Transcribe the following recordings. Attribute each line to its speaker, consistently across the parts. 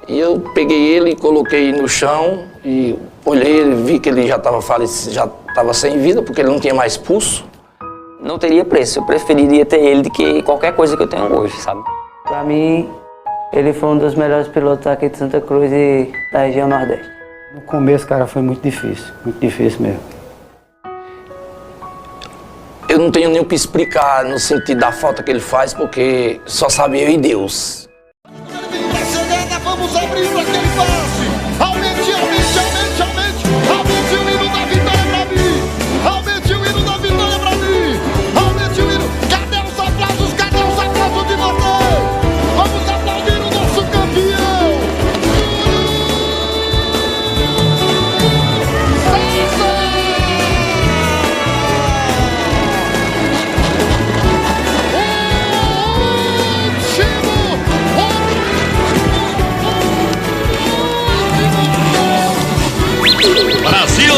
Speaker 1: E eu peguei ele e coloquei no chão e olhei, vi que ele já estava falecido, já estava sem vida, porque ele não tinha mais pulso.
Speaker 2: Não teria preço, eu preferiria ter ele do que qualquer coisa que eu tenho hoje, sabe?
Speaker 3: Pra mim, ele foi um dos melhores pilotos aqui de Santa Cruz e da região Nordeste.
Speaker 4: No começo, cara, foi muito difícil mesmo.
Speaker 1: Eu não tenho nem o que explicar no sentido da falta que ele faz, porque só sabe eu e Deus.
Speaker 5: Vamos abrir para aquele passe. Aumente, aumente, aumente, aumente. Aumente o hino da vitória para mim. Aumente o hino da vitória para mim. Aumente o hino. Cadê os aplausos? Cadê os aplausos de vocês? Vamos aplaudir o nosso campeão.
Speaker 6: Brasil!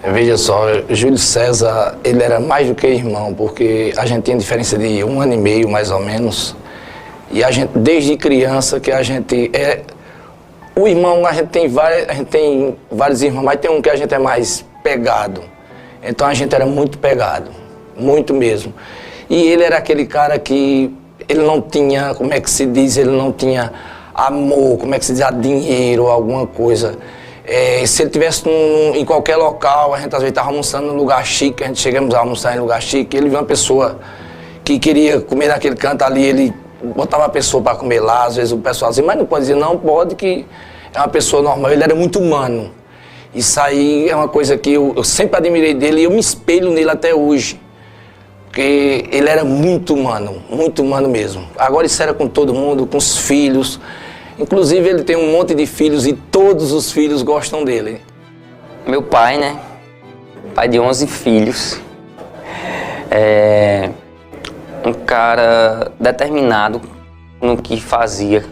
Speaker 1: Veja só, Júlio César, ele era mais do que irmão, porque a gente tinha diferença de 1 ano e meio, mais ou menos. E a gente, desde criança, que a gente é... O irmão, a gente tem vários irmãos, mas tem um que a gente é mais pegado. Então a gente era muito pegado, muito mesmo. E ele era aquele cara que ele não tinha, como é que se diz, ele não tinha amor, como é que se diz, dinheiro, alguma coisa. Se ele estivesse em qualquer local, a gente às vezes estava almoçando num lugar chique, a gente chegamos a almoçar em lugar chique, ele viu uma pessoa que queria comer naquele canto ali, ele botava a pessoa para comer lá, às vezes o pessoal dizia, mas não pode dizer, não pode, que é uma pessoa normal. Ele era muito humano. Isso aí é uma coisa que eu sempre admirei dele e eu me espelho nele até hoje. Porque ele era muito humano mesmo. Agora isso era com todo mundo, com os filhos. Inclusive ele tem um monte de filhos e todos os filhos gostam dele.
Speaker 2: Meu pai, né? Pai de 11 filhos. Um cara determinado no que fazia.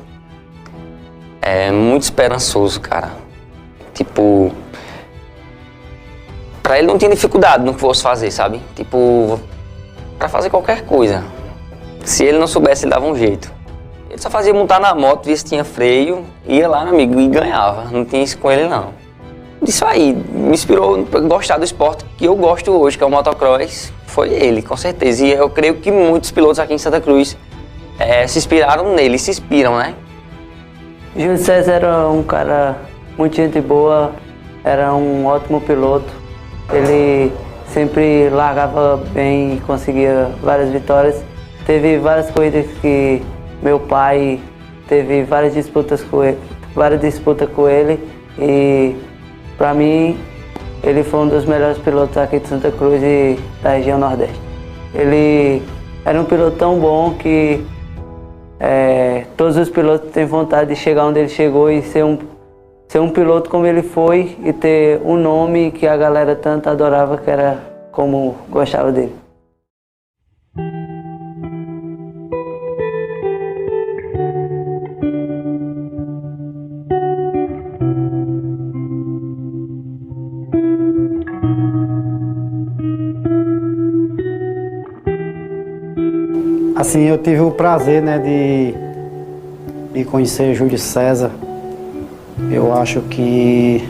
Speaker 2: Muito esperançoso, cara. Tipo, pra ele não tinha dificuldade no que fosse fazer, sabe? Tipo, pra fazer qualquer coisa. Se ele não soubesse, ele dava um jeito. Ele só fazia montar na moto, via se tinha freio, ia lá, meu amigo, e ganhava. Não tinha isso com ele, não. Isso aí me inspirou a gostar do esporte que eu gosto hoje, que é o motocross. Foi ele, com certeza. E eu creio que muitos pilotos aqui em Santa Cruz se inspiraram nele, se inspiram, né?
Speaker 3: Júlio César era um cara muito gente boa, era um ótimo piloto. Ele sempre largava bem e conseguia várias vitórias. Teve várias corridas que meu pai teve várias disputas com ele e para mim ele foi um dos melhores pilotos aqui de Santa Cruz e da região Nordeste. Ele era um piloto tão bom que todos os pilotos têm vontade de chegar onde ele chegou e ser um piloto como ele foi e ter um nome que a galera tanto adorava, que era como gostava dele.
Speaker 4: Assim, eu tive o prazer, né, de conhecer Júlio César. Eu acho que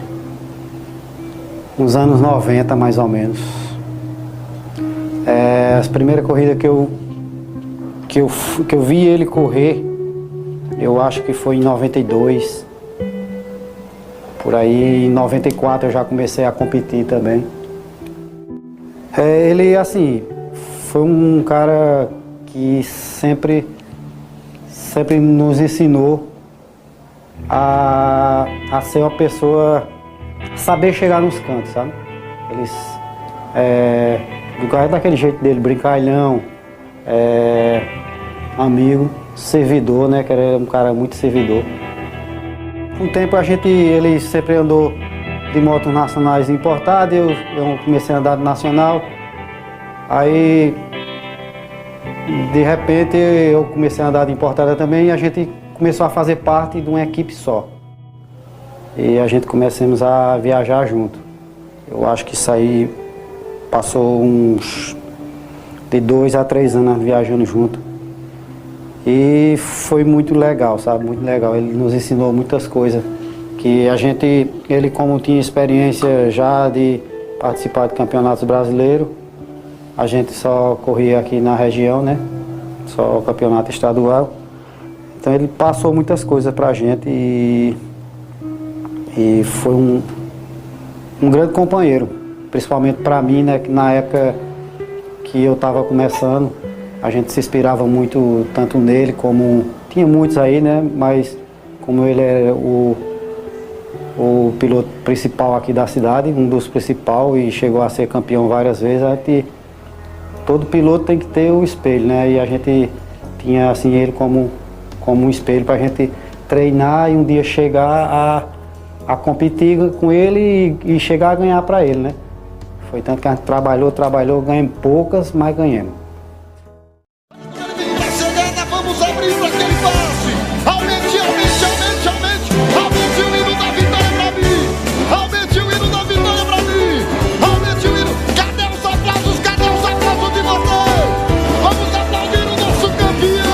Speaker 4: nos anos 90, mais ou menos. As primeiras corridas que eu vi ele correr, eu acho que foi em 92. Por aí, em 94, eu já comecei a competir também. Ele, assim, foi um cara que sempre nos ensinou a ser uma pessoa, saber chegar nos cantos, sabe? Eles, daquele jeito dele, brincalhão, amigo, servidor, né? Que era um cara muito servidor. Com o tempo ele sempre andou de motos nacionais importadas, eu comecei a andar de nacional. Aí, de repente, eu comecei a andar de importada também e a gente começou a fazer parte de uma equipe só. e a gente começamos a viajar junto. Eu acho que isso aí passou uns de 2 a 3 anos viajando junto. E foi muito legal, sabe? Muito legal. Ele nos ensinou muitas coisas. Que ele como tinha experiência já de participar de campeonatos brasileiros, a gente só corria aqui na região, né? Só o campeonato estadual. Então ele passou muitas coisas pra gente e foi um grande companheiro, principalmente para mim, né? Que na época que eu estava começando, a gente se inspirava muito tanto nele como tinha muitos aí, né? Mas como ele era o piloto principal aqui da cidade, um dos principais, e chegou a ser campeão várias vezes, todo piloto tem que ter o espelho, né? E a gente tinha assim ele como um espelho para a gente treinar e um dia chegar a competir com ele e chegar a ganhar para ele, né? Foi tanto que a gente trabalhou, ganhamos poucas, mas ganhamos.
Speaker 5: Pra chegada, vamos abrir para aquele passe. Aumente o hino da vitória pra mim. Aumente o hino da vitória pra mim. Aumente o hino. Cadê os aplausos de vocês? Vamos aplaudir o nosso campeão.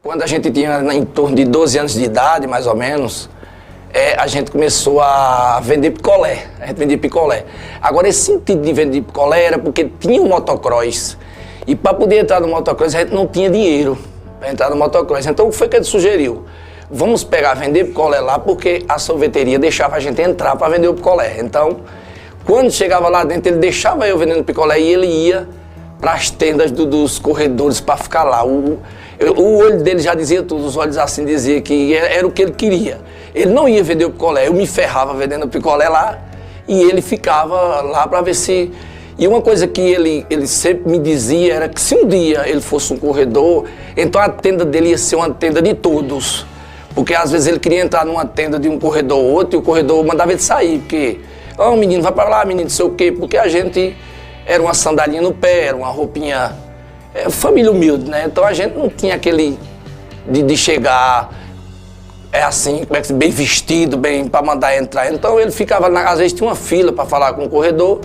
Speaker 1: Quando a gente tinha em torno de 12 anos de idade, mais ou menos, a gente começou a vender picolé. A gente vendia picolé. Agora, esse sentido de vender picolé era porque tinha um motocross. E para poder entrar no motocross, a gente não tinha dinheiro para entrar no motocross. Então, o que foi que ele sugeriu? Vamos vender picolé lá, porque a sorveteria deixava a gente entrar para vender o picolé. Então, quando chegava lá dentro, ele deixava eu vendendo picolé e ele ia para as tendas dos corredores para ficar lá. O olho dele já dizia tudo, os olhos assim diziam que era o que ele queria. Ele não ia vender o picolé, eu me ferrava vendendo o picolé lá e ele ficava lá para ver se... E uma coisa que ele sempre me dizia era que se um dia ele fosse um corredor, então a tenda dele ia ser uma tenda de todos. Porque às vezes ele queria entrar numa tenda de um corredor ou outro e o corredor mandava ele sair, porque... Ó, menino, vai para lá, menino, não sei o quê, porque a gente era uma sandalinha no pé, era uma roupinha... família humilde, né? Então a gente não tinha aquele de chegar assim, como é que bem vestido, bem para mandar entrar. Então ele ficava, às vezes tinha uma fila para falar com o corredor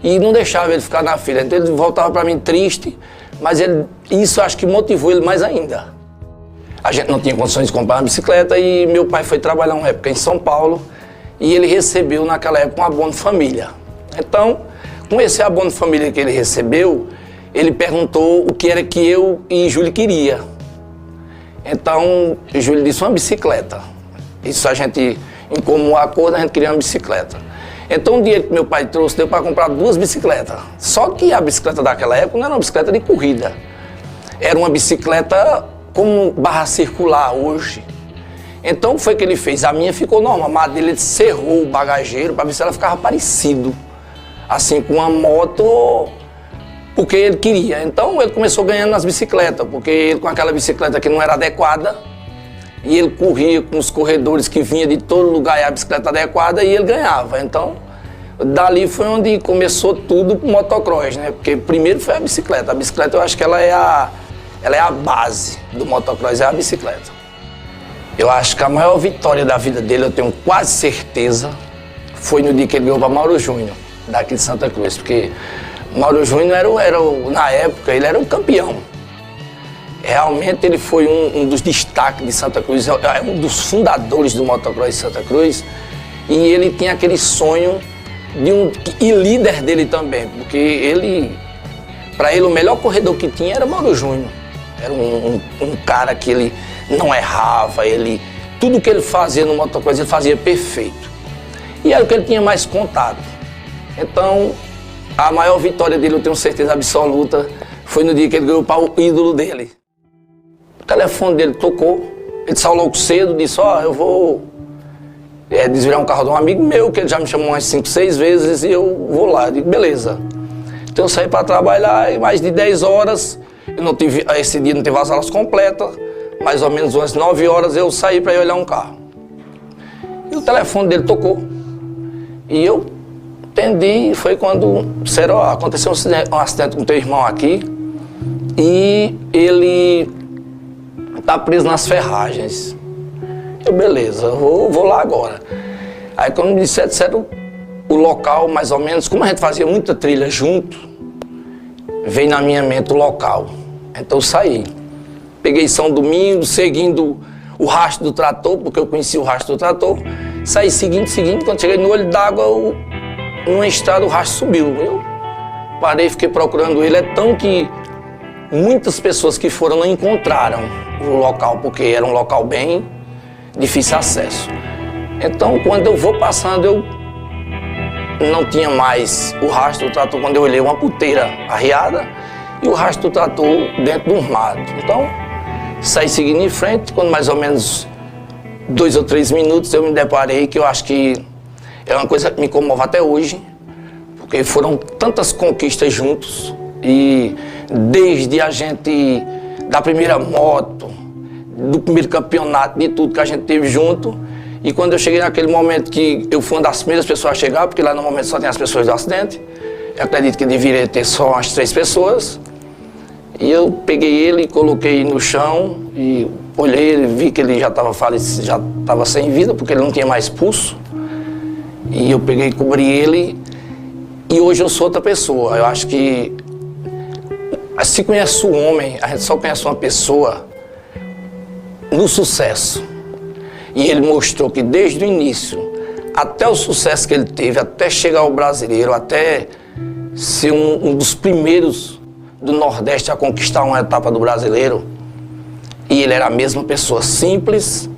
Speaker 1: e não deixava ele ficar na fila. Então ele voltava para mim triste, mas isso acho que motivou ele mais ainda. A gente não tinha condições de comprar uma bicicleta e meu pai foi trabalhar uma época em São Paulo e ele recebeu naquela época um abono família. Então, com esse abono família que ele recebeu, ele perguntou o que era que eu e Júlio queria. Então, Júlio disse uma bicicleta. Isso a gente, em comum acordo, a gente queria uma bicicleta. Então, o dinheiro que meu pai trouxe deu para comprar 2 bicicletas. Só que a bicicleta daquela época não era uma bicicleta de corrida. Era uma bicicleta como barra circular hoje. Então, foi o que ele fez. A minha ficou normal, mas a dele ele cerrou o bagageiro para ver se ela ficava parecido. Assim, com uma moto... porque ele queria. Então ele começou ganhando nas bicicletas, porque ele com aquela bicicleta que não era adequada, e ele corria com os corredores que vinha de todo lugar e a bicicleta adequada e ele ganhava. Então, dali foi onde começou tudo pro motocross, né? Porque primeiro foi a bicicleta. A bicicleta eu acho que ela é a base do motocross, é a bicicleta. Eu acho que a maior vitória da vida dele, eu tenho quase certeza, foi no dia que ele ganhou para Mauro Júnior, daqui de Santa Cruz, porque Mauro Júnior na época, ele era um campeão. Realmente ele foi um dos destaques de Santa Cruz, é um dos fundadores do motocross de Santa Cruz. E ele tinha aquele sonho e líder dele também, porque para ele o melhor corredor que tinha era Mauro Júnior. Era um cara que ele não errava, tudo que ele fazia no motocross ele fazia perfeito. E era o que ele tinha mais contato. Então, a maior vitória dele, eu tenho certeza absoluta, foi no dia que ele ganhou para o ídolo dele. O telefone dele tocou, ele saiu logo cedo, disse, eu vou desvirar um carro de um amigo meu, que ele já me chamou umas 5, 6 vezes, e eu vou lá. Eu digo, beleza. Então eu saí para trabalhar e mais de 10 horas, esse dia não teve as aulas completas, mais ou menos umas 9 horas eu saí para ir olhar um carro. E o telefone dele tocou. E eu atendi, foi quando disseram, ó, aconteceu um acidente com teu irmão aqui e ele tá preso nas ferragens. Eu, beleza, vou lá agora. Aí quando me disseram o local, mais ou menos, como a gente fazia muita trilha junto, veio na minha mente o local. Então eu saí. Peguei São Domingos, seguindo o rastro do trator, porque eu conhecia o rastro do trator. Saí seguindo, quando cheguei no olho d'água, numa estrada o rastro subiu. Eu parei, fiquei procurando ele. É tão que muitas pessoas que foram não encontraram o local, porque era um local bem difícil acesso. Então, quando eu vou passando, eu não tinha mais o rastro do trator. Quando eu olhei, uma puteira arriada e o rastro do trator dentro do mato. Então, saí seguindo em frente. Quando mais ou menos 2 ou 3 minutos, eu me deparei que eu acho que é uma coisa que me comove até hoje, porque foram tantas conquistas juntos. E desde a gente, da primeira moto, do primeiro campeonato, de tudo que a gente teve junto. E quando eu cheguei naquele momento que eu fui uma das primeiras pessoas a chegar, porque lá no momento só tem as pessoas do acidente, eu acredito que deveria ter só umas 3 pessoas. E eu peguei ele, coloquei no chão e olhei, ele, vi que ele já estava falecido, já estava sem vida, porque ele não tinha mais pulso. E eu peguei e cobri ele e hoje eu sou outra pessoa. Eu acho que se conhece o homem, a gente só conhece uma pessoa no sucesso. E ele mostrou que desde o início, até o sucesso que ele teve, até chegar ao Brasileiro, até ser um dos primeiros do Nordeste a conquistar uma etapa do Brasileiro, e ele era a mesma pessoa simples,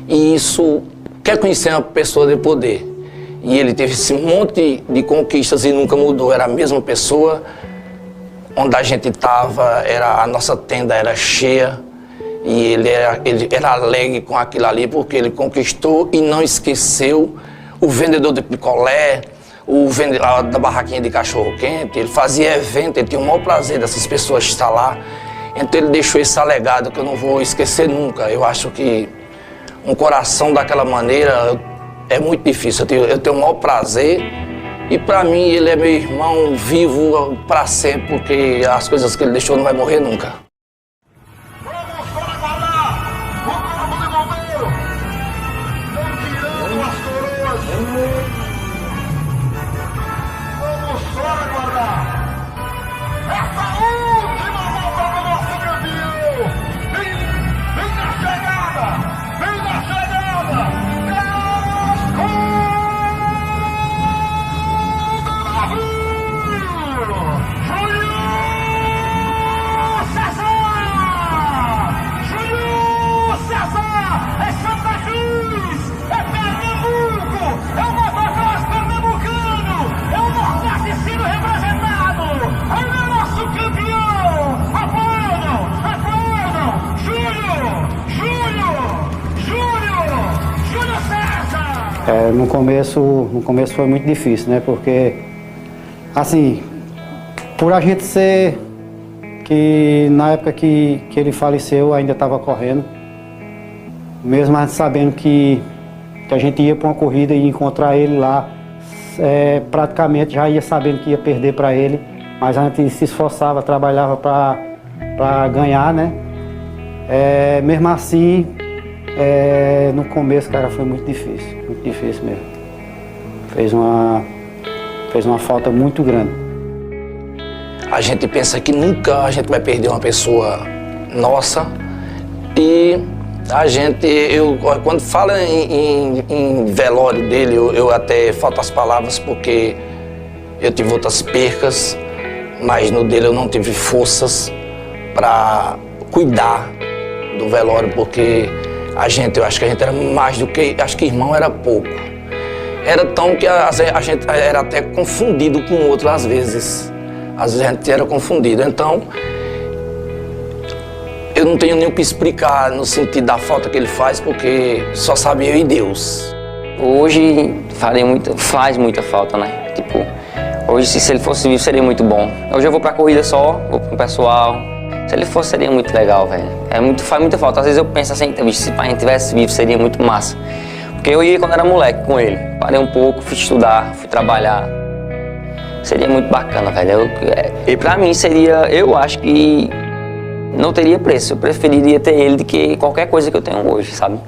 Speaker 1: e isso quer conhecer uma pessoa de poder. E ele teve esse monte de conquistas e nunca mudou, era a mesma pessoa. Onde a gente estava, a nossa tenda era cheia, e ele era alegre com aquilo ali, porque ele conquistou e não esqueceu o vendedor de picolé, o vendedor da barraquinha de cachorro-quente. Ele fazia evento, ele tinha o maior prazer dessas pessoas estar lá. Então ele deixou esse legado que eu não vou esquecer nunca. Eu acho que um coração daquela maneira é muito difícil. Eu tenho o maior prazer. E para mim ele é meu irmão vivo para sempre, porque as coisas que ele deixou não vai morrer nunca.
Speaker 5: Vamos para guardar o corpo de bombeiro, não tirando as coroas. Vamos para guardar essa última volta do nosso campeão. Vem na chegada, vem na chegada.
Speaker 4: No começo foi muito difícil, né? Porque, assim, por a gente ser que na época que ele faleceu ainda estava correndo, mesmo a gente sabendo que a gente ia para uma corrida e encontrar ele lá, praticamente já ia sabendo que ia perder para ele, mas a gente se esforçava, trabalhava para ganhar, né? Mesmo assim, no começo, cara, foi muito difícil mesmo. Fez uma falta muito grande.
Speaker 1: A gente pensa que nunca a gente vai perder uma pessoa nossa e quando fala em velório dele, eu até falto as palavras porque eu tive outras percas, mas no dele eu não tive forças para cuidar do velório, porque eu acho que a gente era mais do que, acho que irmão era pouco. Era tão que a gente era até confundido com o outro às vezes. Às vezes a gente era confundido. Então, eu não tenho nem o que explicar no sentido da falta que ele faz, porque só sabe eu e Deus.
Speaker 2: Hoje faz muita falta, né? Tipo, hoje se ele fosse vivo seria muito bom. Hoje eu vou pra corrida só, vou com o pessoal. Se ele fosse seria muito legal, velho. Faz muita falta. Às vezes eu penso assim, se a gente tivesse vivo seria muito massa. Porque eu ia quando era moleque com ele. Parei um pouco, fui estudar, fui trabalhar. Seria muito bacana, velho. E pra mim seria, eu acho que não teria preço. Eu preferiria ter ele do que qualquer coisa que eu tenho hoje, sabe?